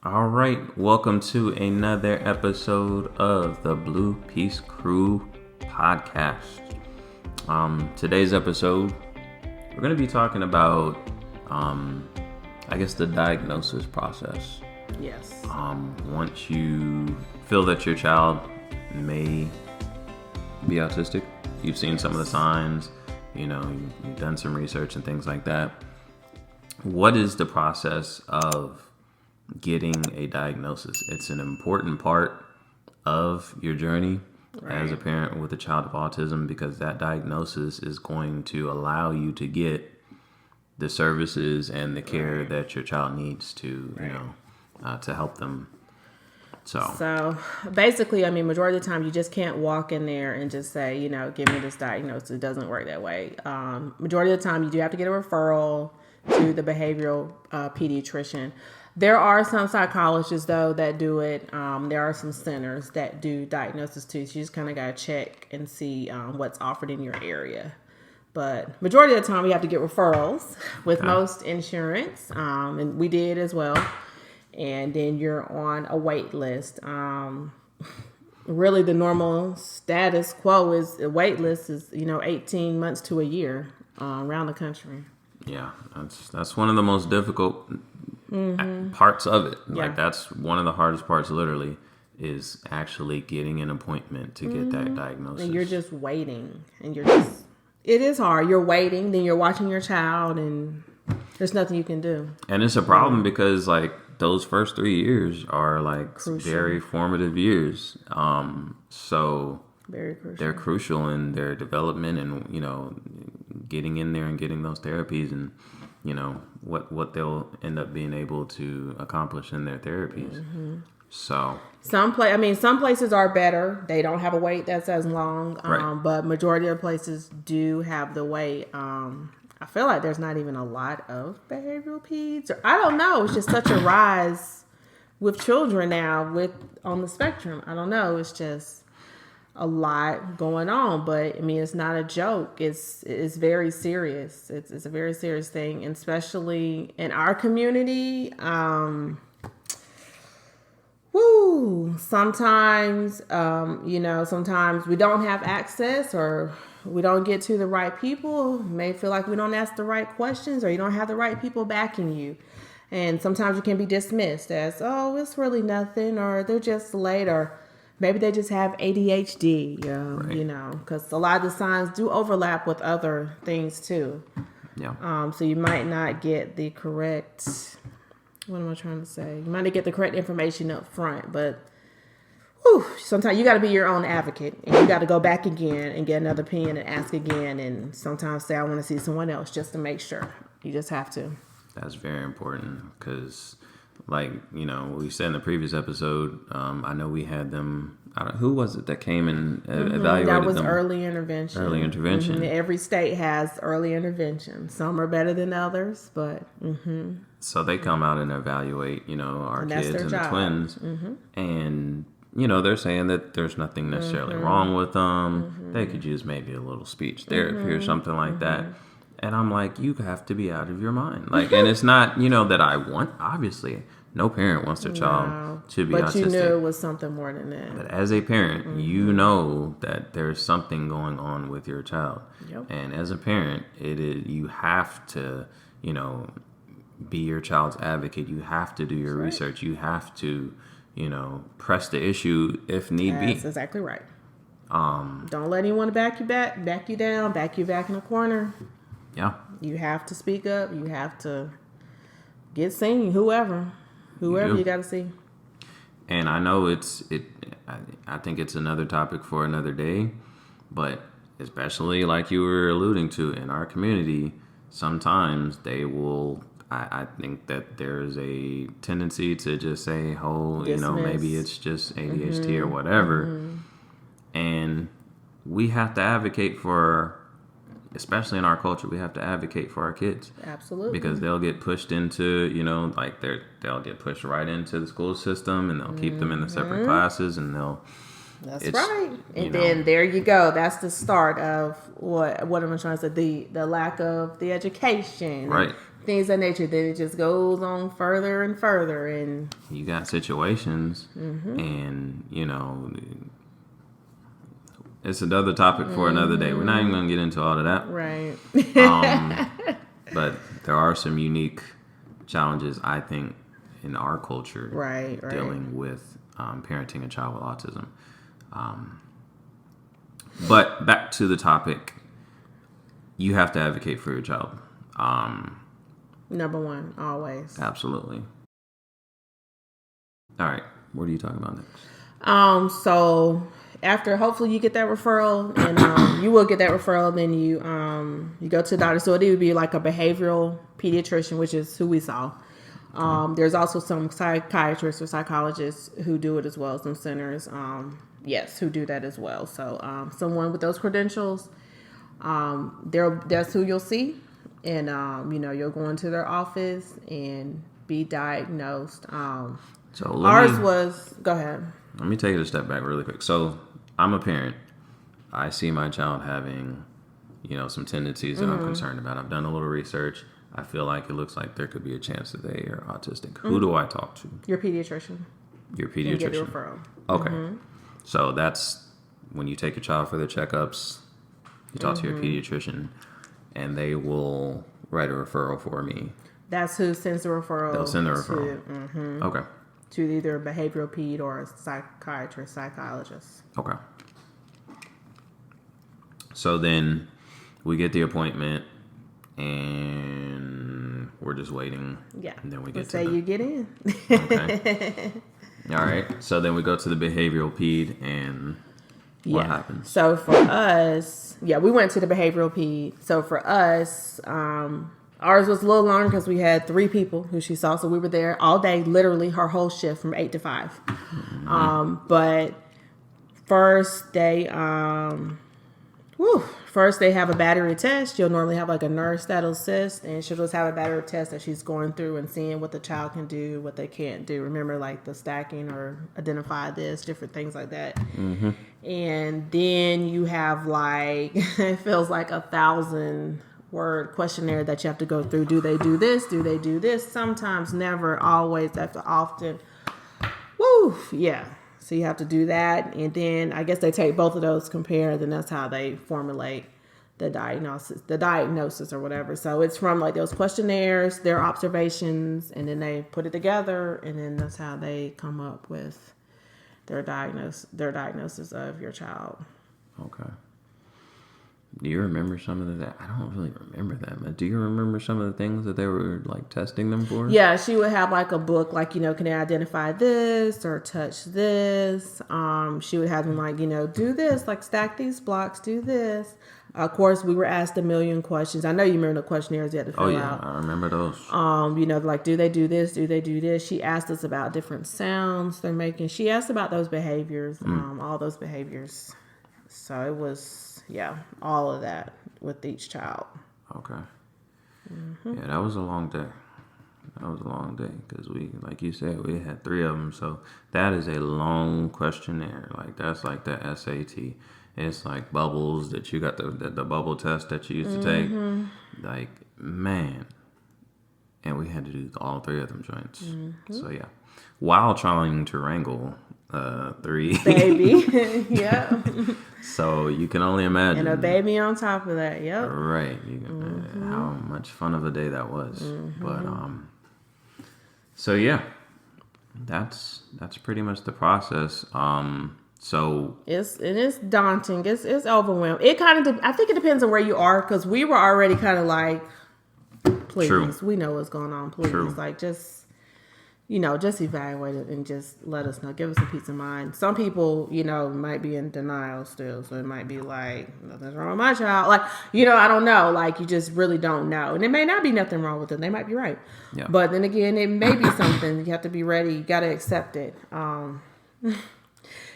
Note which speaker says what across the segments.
Speaker 1: All right, welcome to another episode of the Blue Peace Crew podcast. Today's episode, we're going to be talking about, the diagnosis process.
Speaker 2: Yes.
Speaker 1: Once you feel that your child may be autistic, you've seen some of the signs, you've done some research and things like that. What is the process of getting a diagnosis? It's an important part of your journey as a parent with a child with autism, because that diagnosis is going to allow you to get the services and the care that your child needs to, to help them. So
Speaker 2: basically, majority of the time you just can't walk in there and just say, give me this diagnosis. It doesn't work that way. Majority of the time you do have to get a referral to the behavioral pediatrician. There are some psychologists, though, that do it. There are some centers that do diagnosis, too. So you just kind of got to check and see what's offered in your area. But majority of the time, we have to get referrals with most insurance. And we did as well. And then you're on a wait list. Really, the normal status quo is a wait list is, 18 months to a year around the country.
Speaker 1: Yeah, that's one of the most difficult parts of it.
Speaker 2: Yeah.
Speaker 1: That's one of the hardest parts, literally, is actually getting an appointment to get that diagnosis.
Speaker 2: And you're just waiting, and it is hard. You're waiting, then you're watching your child, and there's nothing you can do.
Speaker 1: And it's a problem because those first 3 years are very formative years. So
Speaker 2: very crucial.
Speaker 1: They're crucial in their development and, getting in there and getting those therapies and, what they'll end up being able to accomplish in their therapies. Mm-hmm. So
Speaker 2: some places are better. They don't have a wait that's as long,
Speaker 1: right.
Speaker 2: But majority of places do have the wait. I feel like there's not even a lot of behavioral peds. I don't know. It's just such a rise with children now on the spectrum. I don't know. It's just a lot going on, but it's not a joke. It's very serious. It's a very serious thing, and especially in our community. Sometimes, sometimes we don't have access, or we don't get to the right people. You may feel like we don't ask the right questions, or you don't have the right people backing you. And sometimes you can be dismissed as, oh, it's really nothing, or they're just late, or maybe they just have ADHD, because a lot of the signs do overlap with other things too.
Speaker 1: Yeah.
Speaker 2: So you might not get the correct, what am I trying to say? You might not get the correct information up front, but sometimes you got to be your own advocate, and you got to go back again and get another opinion and ask again, and sometimes say, I want to see someone else just to make sure. You just have to.
Speaker 1: That's very important because, we said in the previous episode, I know we had them. Who was it that came and evaluated them?
Speaker 2: That was early intervention.
Speaker 1: Early intervention.
Speaker 2: Mm-hmm. Every state has early intervention. Some are better than others, but.
Speaker 1: So they come out and evaluate, our kids and the twins, and. They're saying that there's nothing necessarily wrong with them. They could use maybe a little speech therapy or something like that. And I'm like, you have to be out of your mind. And it's not, that I want, obviously, no parent wants their child to be autistic.
Speaker 2: But you knew it was something more than that.
Speaker 1: But as a parent, you know that there's something going on with your child.
Speaker 2: Yep.
Speaker 1: And as a parent, you have to, be your child's advocate. You have to do your research. You have to, press the issue if need be.
Speaker 2: That's exactly right. Don't let anyone back you down, back you back in a corner.
Speaker 1: Yeah.
Speaker 2: You have to speak up. You have to get seen. Whoever you got to see.
Speaker 1: And I know I think it's another topic for another day, but especially like you were alluding to in our community, sometimes they will. I think that there's a tendency to just say, maybe it's just ADHD or whatever. And we have to advocate for, especially in our culture, we have to advocate for our kids.
Speaker 2: Absolutely.
Speaker 1: Because they'll get pushed into, they'll get pushed right into the school system, and they'll keep them in the separate classes, and
Speaker 2: That's right. And then there you go. That's the start of what am I trying to say? The lack of the education.
Speaker 1: Right.
Speaker 2: things of that nature. Then it just goes on further and further, and
Speaker 1: you got situations, and it's another topic for another day. We're not even going to get into all of that.
Speaker 2: right.
Speaker 1: But there are some unique challenges, I think, in our culture,
Speaker 2: right.
Speaker 1: dealing with parenting a child with autism. But back to the topic, you have to advocate for your child.
Speaker 2: Number one, always.
Speaker 1: Absolutely. All right, what are you talking about next?
Speaker 2: So after hopefully you get that referral, and you will get that referral, then you go to the doctor. So it would be like a behavioral pediatrician, which is who we saw. There's also some psychiatrists or psychologists who do it as well. Some centers, who do that as well. So someone with those credentials, that's who you'll see, and you'll go into their office and be diagnosed.
Speaker 1: So
Speaker 2: Go ahead.
Speaker 1: Let me take it a step back really quick. So I'm a parent. I see my child having, some tendencies that I'm concerned about. I've done a little research. I feel like it looks like there could be a chance that they are autistic. Who do I talk to?
Speaker 2: Your pediatrician.
Speaker 1: Your pediatrician.
Speaker 2: You get the referral.
Speaker 1: Okay. So that's when you take your child for their checkups, you talk to your pediatrician, and they will write a referral for me.
Speaker 2: That's who sends the referral.
Speaker 1: They'll send the referral. Okay.
Speaker 2: To either a behavioral ped or a psychiatrist, psychologist.
Speaker 1: Okay. So then we get the appointment, and we're just waiting.
Speaker 2: Yeah.
Speaker 1: And then we
Speaker 2: Let's say you get in.
Speaker 1: Okay. All right. So then we go to the behavioral ped, and what happens?
Speaker 2: So for us, we went to the behavioral ped. So for us, ours was a little longer because we had 3 people who she saw. So we were there all day, literally her whole shift from 8 to 5. But first they have a battery test. You'll normally have like a nurse that'll assist, and she'll just have a battery test that she's going through and seeing what the child can do, what they can't do. Remember, like the stacking or identify this, different things like that. And then you have like, it feels like 1,000-word questionnaire that you have to go through. Do they do this? Do they do this? Sometimes, never, always, after often. Woo! Yeah. So you have to do that. And then I guess they take both of those, compare, then that's how they formulate the diagnosis or whatever. So it's from like those questionnaires, their observations, and then they put it together, and then that's how they come up with their diagnosis of your child.
Speaker 1: Okay. Do you remember some of that? I don't really remember that, but do you remember some of the things that they were like testing them for?
Speaker 2: Yeah, she would have like a book, like, can they identify this or touch this? She would have them like, do this, like stack these blocks, do this. Of course, we were asked a million questions. I know you remember the questionnaires you had to fill out.
Speaker 1: I remember those.
Speaker 2: Like, do they do this? Do they do this? She asked us about different sounds they're making. She asked about those behaviors, all those behaviors. So it was, all of that with each child.
Speaker 1: Okay. Yeah, that was a long day. Because we, like you said, we had 3 of them. So that is a long questionnaire. Like that's like the SAT. It's like bubbles that you got the bubble test that you used to take. Like, man. And we had to do all 3 of them joints. So yeah. While trying to wrangle 3
Speaker 2: baby. Yeah.
Speaker 1: So you can only imagine.
Speaker 2: And a baby on top of that. Yep.
Speaker 1: Right. How much fun of a day that was. But so yeah, that's pretty much the process. So it's daunting. It's overwhelming. It kind of I think it depends on where you are, because we were already kind of like, please, True.
Speaker 2: We know what's going on. Please,
Speaker 1: True.
Speaker 2: like just evaluate it and just let us know. Give us a peace of mind. Some people, might be in denial still, so it might be like, nothing's wrong with my child. Like, I don't know. Like, you just really don't know, and it may not be nothing wrong with them. They might be right.
Speaker 1: Yeah.
Speaker 2: But then again, it may be something. You have to be ready. You got to accept it.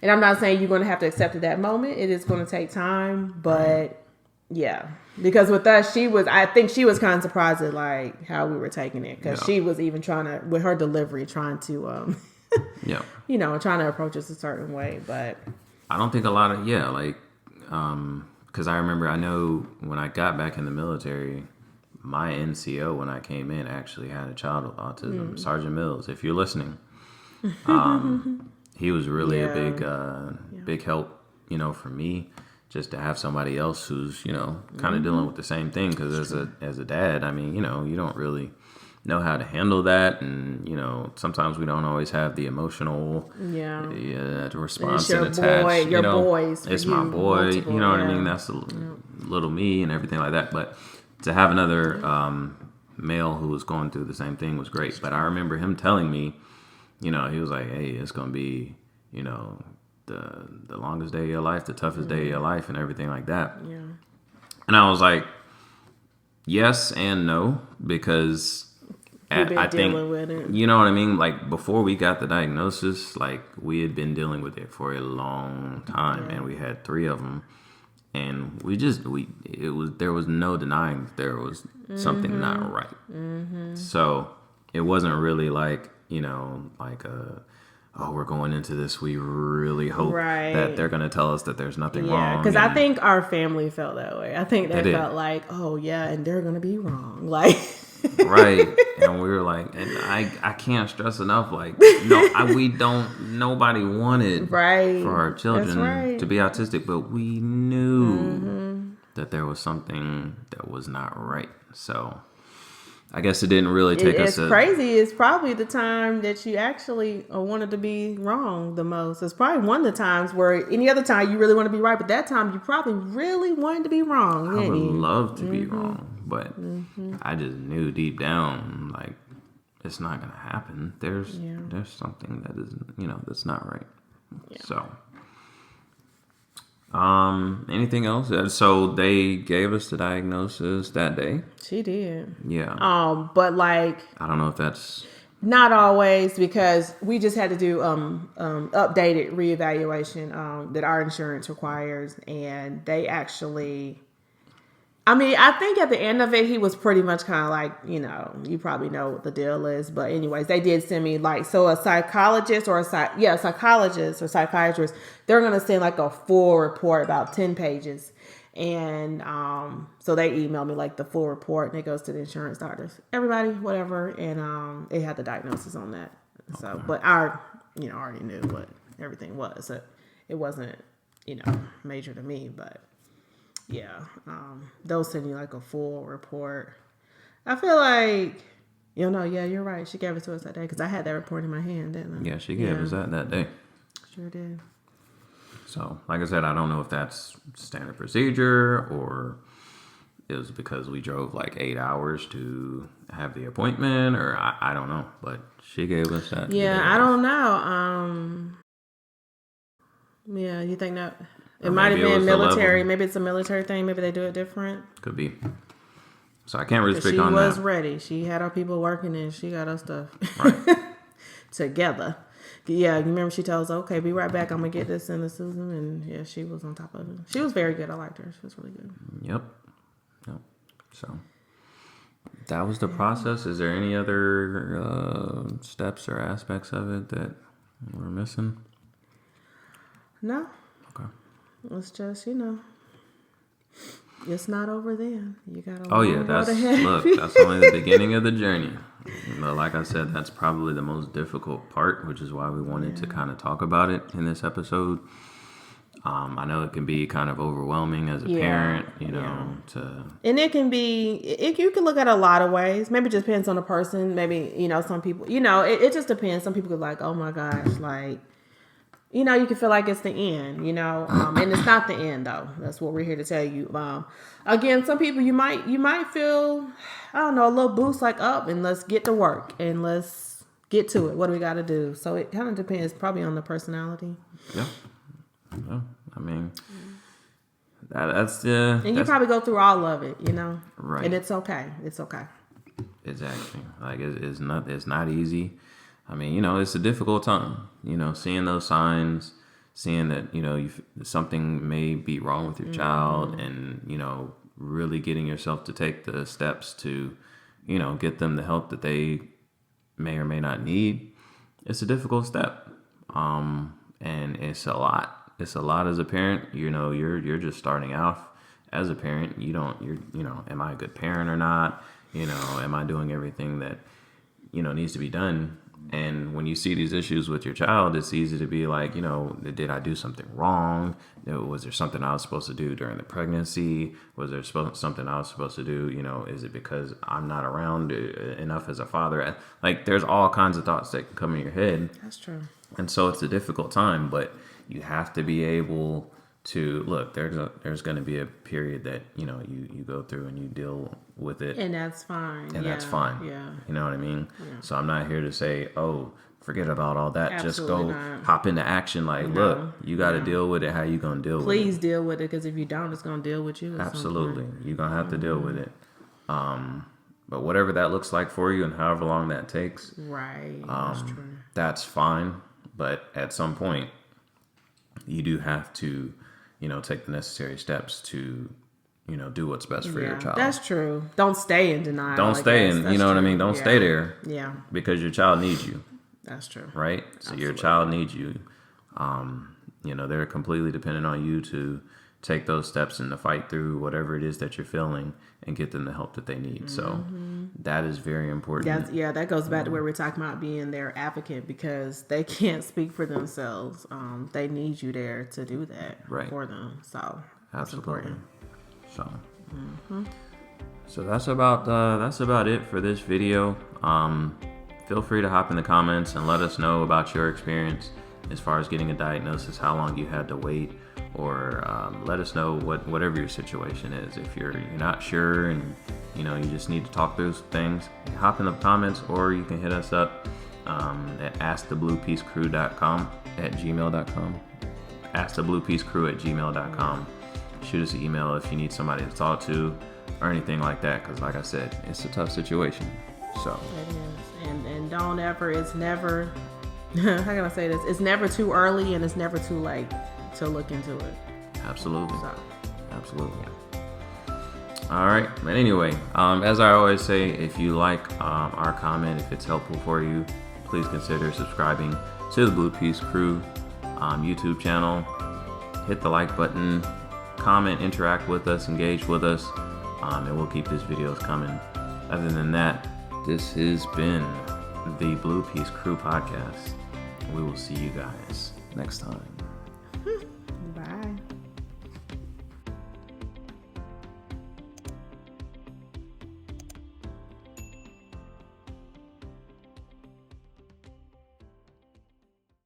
Speaker 2: And I'm not saying you're going to have to accept it that moment. It is going to take time, but yeah. Because with us, I think she was kind of surprised at like how we were taking it, because she was even trying to, with her delivery, trying to, trying to approach us a certain way. But
Speaker 1: I don't think a lot of, because I know when I got back in the military, my NCO when I came in actually had a child with autism. Sergeant Mills, if you're listening, he was really a big help, for me, just to have somebody else who's, kind of dealing with the same thing. Because as a dad, I mean, you don't really know how to handle that, and sometimes we don't always have the emotional response and attach.
Speaker 2: Boys,
Speaker 1: it's my boy. Multiple, you know what I mean? That's a little me and everything like that. But to have another male who was going through the same thing was great. But I remember him telling me, he was like, "Hey, it's gonna be, the longest day of your life, the toughest day of your life, and everything like that."
Speaker 2: Yeah.
Speaker 1: And I was like, yes and no, because I think,
Speaker 2: with it.
Speaker 1: you know what I mean? Like, before we got the diagnosis, like, we had been dealing with it for a long time, and we had 3 of them, and there was no denying that there was something not right. So it wasn't really like, we're going into this, we really hope that they're going to tell us that there's nothing wrong.
Speaker 2: Because I think our family felt that way. I think they felt like, oh yeah, and they're going to be wrong. Like,
Speaker 1: right. And we were like, and I can't stress enough, like, nobody wanted for our children to be autistic, but we knew that there was something that was not right. So I guess it didn't really take us.
Speaker 2: It's crazy. It's probably the time that you actually wanted to be wrong the most. It's probably one of the times where any other time you really want to be right, but that time you probably really wanted to be wrong.
Speaker 1: I would love to be wrong, but I just knew deep down, like, it's not going to happen. There's something that isn't, that's not right. Yeah. So, anything else? So they gave us the diagnosis that day.
Speaker 2: She did.
Speaker 1: Yeah.
Speaker 2: But like,
Speaker 1: I don't know if that's
Speaker 2: not always, because we just had to do updated reevaluation that our insurance requires, and they actually. I mean, I think at the end of it, he was pretty much kind of like, you probably know what the deal is. But anyways, they did send me a psychologist or psychologist or psychiatrist, they're going to send like a full report, about 10 pages. And so they emailed me like the full report, and it goes to the insurance doctors, everybody, whatever. And it had the diagnosis on that. So, but I already knew what everything was. So it wasn't, major to me, but. Yeah, they'll send you like a full report. I feel like, you're right. She gave it to us that day because I had that report in my hand, didn't I?
Speaker 1: Yeah, she gave us that day.
Speaker 2: Sure did.
Speaker 1: So, like I said, I don't know if that's standard procedure or it was because we drove like 8 hours to have the appointment, or I don't know. But she gave us that.
Speaker 2: Yeah, I don't know. Yeah, you think that... It might have been military. Maybe it's a military thing. Maybe they do it different.
Speaker 1: Could be. So I can't really speak on that.
Speaker 2: She was ready. She had our people working and she got our stuff together. Yeah, you remember she told us, okay, be right back. I'm going to get this into Susan. And yeah, she was on top of it. She was very good. I liked her. She was really good.
Speaker 1: Yep. So that was the process. Is there any other steps or aspects of it that we're missing?
Speaker 2: No.
Speaker 1: Okay.
Speaker 2: It's just, it's not over then. You got to
Speaker 1: that's only the beginning of the journey. But like I said, that's probably the most difficult part, which is why we wanted to kind of talk about it in this episode. I know it can be kind of overwhelming as a parent,
Speaker 2: and it can be, you can look at it a lot of ways. Maybe it just depends on the person. Maybe, some people, it just depends. Some people are like, oh my gosh, like, you can feel like it's the end, and it's not the end though. That's what we're here to tell you. Again, some people you might feel, I don't know, a little boost like up and let's get to work and let's get to it. What do we got to do? So it kind of depends probably on the personality.
Speaker 1: Yeah. I mean, that's the...
Speaker 2: And you probably go through all of it,
Speaker 1: Right.
Speaker 2: And it's okay. It's okay.
Speaker 1: Exactly. Like it's not easy. I mean, it's a difficult time, seeing those signs, seeing that, something may be wrong with your child and, really getting yourself to take the steps to, get them the help that they may or may not need. It's a difficult step. And it's a lot. It's a lot as a parent. You're just starting off as a parent. Am I a good parent or not? You know, am I doing everything that, you know, needs to be done? And when you see these issues with your child, it's easy to be like, you know, did I do something wrong? Was there something I was supposed to do during the pregnancy? Was there something I was supposed to do? You know, is it because I'm not around enough as a father? Like, there's all kinds of thoughts that can come in your head.
Speaker 2: That's true.
Speaker 1: And so it's a difficult time, but you have to be able to look. There's going to be a period that, you know, you go through and you deal with it,
Speaker 2: and that's fine.
Speaker 1: and that's fine.
Speaker 2: Yeah,
Speaker 1: you know what I mean.
Speaker 2: Yeah.
Speaker 1: So I'm not here to say, oh, forget about all that.
Speaker 2: Absolutely
Speaker 1: Just go
Speaker 2: not.
Speaker 1: hop into action. Like, look, you got to deal with it. How you gonna deal with it?
Speaker 2: Please deal with it, because if you don't, it's gonna deal with you.
Speaker 1: Absolutely, you're gonna have to deal with it. But whatever that looks like for you, and however long that takes,
Speaker 2: Right. That's true.
Speaker 1: that's fine. But at some point, you do have to, you know, take the necessary steps to, you know, do what's best for your child.
Speaker 2: That's true. Don't stay in denial.
Speaker 1: Don't stay in, you know what I mean? Don't stay there.
Speaker 2: Yeah.
Speaker 1: Because your child needs you.
Speaker 2: That's true.
Speaker 1: Right? So your child needs you. You know, they're completely dependent on you to take those steps and to fight through whatever it is that you're feeling and get them the help that they need. So that is very important.
Speaker 2: That goes back to where we're talking about being their advocate, because they can't speak for themselves. They need you there to do that for them. So that's important.
Speaker 1: So that's about it for this video. Feel free to hop in the comments and let us know about your experience as far as getting a diagnosis, how long you had to wait, or let us know whatever your situation is. If you're not sure and, you know, you just need to talk through some things, hop in the comments, or you can hit us up at askthebluepeacecrew.com at gmail.com. askthebluepeacecrew@gmail.com. Shoot us an email if you need somebody to talk to or anything like that, because like I said, it's a tough situation. So
Speaker 2: it is. And don't ever, it's never, how can I say this? It's never too early and it's never too late to look into it.
Speaker 1: Absolutely.
Speaker 2: So.
Speaker 1: Absolutely. All right. But anyway, as I always say, if you like our comment, if it's helpful for you, please consider subscribing to the Blue Peace Crew YouTube channel. Hit the like button, comment, interact with us, engage with us, and we'll keep these videos coming. Other than that, this has been the Blue Peace Crew podcast. We will see you guys next time.